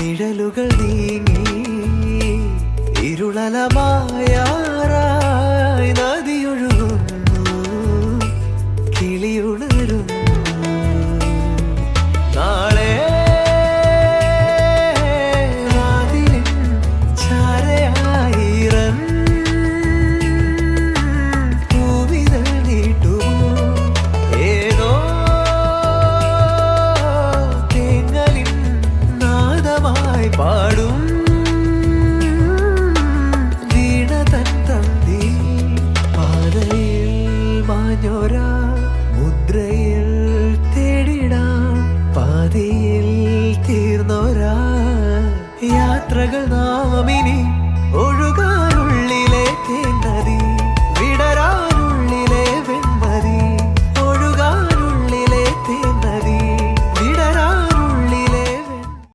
നിഴലുകൾ നീങ്ങി ഇരുളലമായാറായി നദിയൊഴുകുന്നു, കിളിയുണരുന്നു. നാളെ വാതിലിൻ ചാരയായിരം പൂവിതൾ നീട്ടുമോ, ഏതോ തേങ്ങലിൻ നാദമായി പാടും വീണ തൻ തന്തി. പാതയിൽ മാഞ്ഞോരാ മുദ്രയിൽ തേടിടാം, പാതിയിൽ തീർന്നോരാ യാത്രകൾ നാമിനി ഒഴുകാ